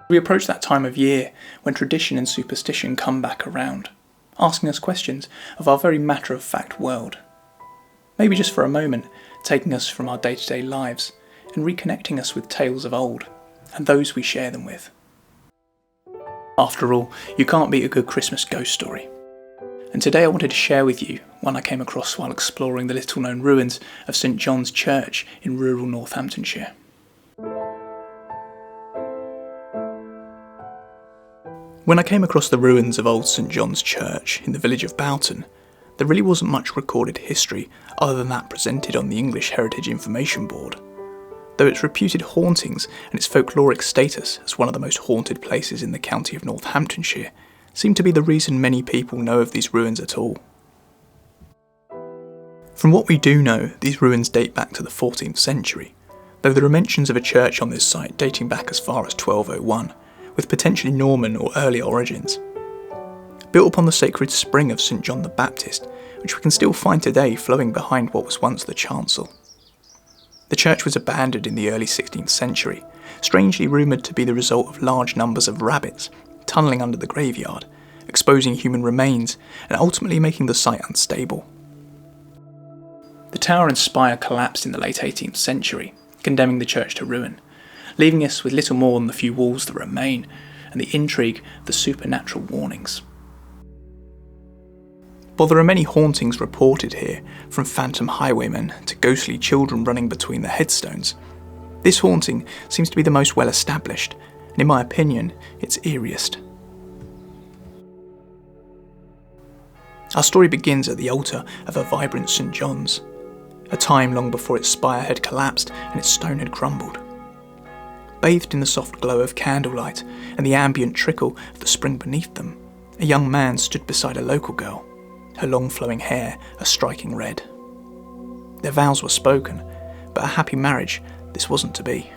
We approach that time of year when tradition and superstition come back around, asking us questions of our very matter-of-fact world. Maybe just for a moment, taking us from our day-to-day lives and reconnecting us with tales of old and those we share them with. After all, you can't beat a good Christmas ghost story. And today I wanted to share with you one I came across while exploring the little-known ruins of St John's Church in rural Northamptonshire. When I came across the ruins of old St John's Church in the village of Boughton, there really wasn't much recorded history other than that presented on the English Heritage Information Board, though its reputed hauntings and its folkloric status as one of the most haunted places in the county of Northamptonshire seem to be the reason many people know of these ruins at all. From what we do know, these ruins date back to the 14th century, though there are mentions of a church on this site dating back as far as 1201, with potentially Norman or earlier origins. Built upon the sacred spring of St John the Baptist, which we can still find today flowing behind what was once the chancel. The church was abandoned in the early 16th century, strangely rumoured to be the result of large numbers of rabbits tunnelling under the graveyard, exposing human remains and ultimately making the site unstable. The tower and spire collapsed in the late 18th century, condemning the church to ruin, leaving us with little more than the few walls that remain and the intrigue of the supernatural warnings. While there are many hauntings reported here, from phantom highwaymen to ghostly children running between the headstones, this haunting seems to be the most well established, and in my opinion, its eeriest. Our story begins at the altar of a vibrant St John's, a time long before its spire had collapsed and its stone had crumbled. Bathed in the soft glow of candlelight and the ambient trickle of the spring beneath them, a young man stood beside a local girl, her long flowing hair a striking red. Their vows were spoken, but a happy marriage this wasn't to be.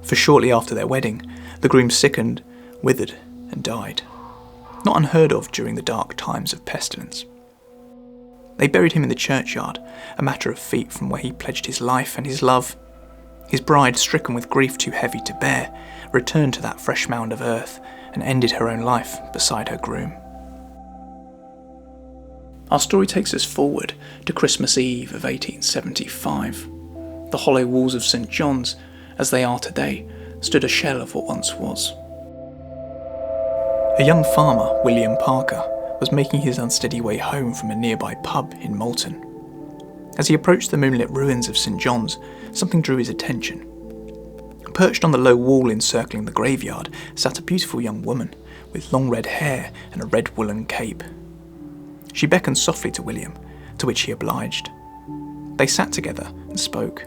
For shortly after their wedding, the groom sickened, withered and died, not unheard of during the dark times of pestilence. They buried him in the churchyard, a matter of feet from where he pledged his life and his love. His bride, stricken with grief too heavy to bear, returned to that fresh mound of earth and ended her own life beside her groom. Our story takes us forward to Christmas Eve of 1875. The hollow walls of St John's, as they are today, stood a shell of what once was. A young farmer, William Parker, was making his unsteady way home from a nearby pub in Moulton. As he approached the moonlit ruins of St John's, something drew his attention. Perched on the low wall encircling the graveyard sat a beautiful young woman with long red hair and a red woolen cape. She beckoned softly to William, to which he obliged. They sat together and spoke,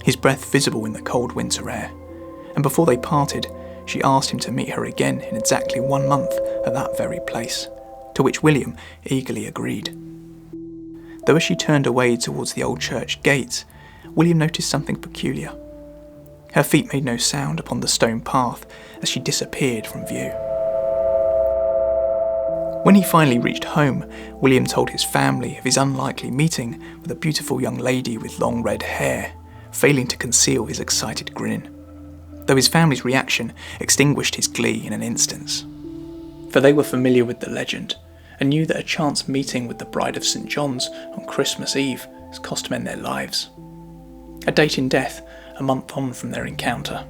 his breath visible in the cold winter air, and before they parted, she asked him to meet her again in exactly 1 month at that very place, to which William eagerly agreed. Though as she turned away towards the old church gates, William noticed something peculiar. Her feet made no sound upon the stone path as she disappeared from view. When he finally reached home, William told his family of his unlikely meeting with a beautiful young lady with long red hair, failing to conceal his excited grin, though his family's reaction extinguished his glee in an instant. For they were familiar with the legend, and knew that a chance meeting with the bride of St John's on Christmas Eve has cost men their lives. A date in death a month on from their encounter.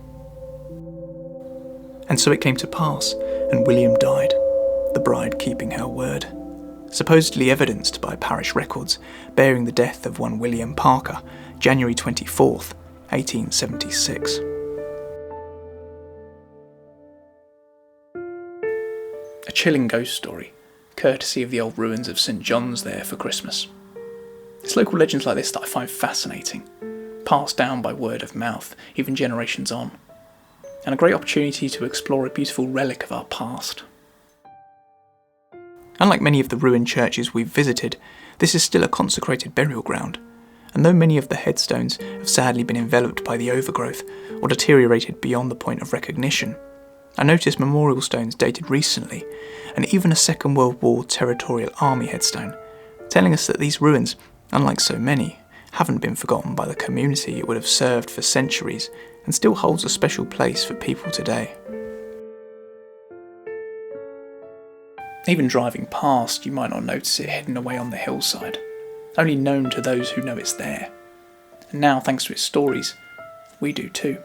And so it came to pass, and William died, the bride keeping her word, supposedly evidenced by parish records bearing the death of one William Parker, January 24th, 1876. A chilling ghost story, courtesy of the old ruins of St John's there for Christmas. It's local legends like this that I find fascinating, passed down by word of mouth, even generations on, and a great opportunity to explore a beautiful relic of our past. Unlike many of the ruined churches we've visited, this is still a consecrated burial ground, and though many of the headstones have sadly been enveloped by the overgrowth or deteriorated beyond the point of recognition, I noticed memorial stones dated recently, and even a Second World War Territorial Army headstone, telling us that these ruins, unlike so many, haven't been forgotten by the community it would have served for centuries and still holds a special place for people today. Even driving past, you might not notice it hidden away on the hillside, only known to those who know it's there. And now, thanks to its stories, we do too.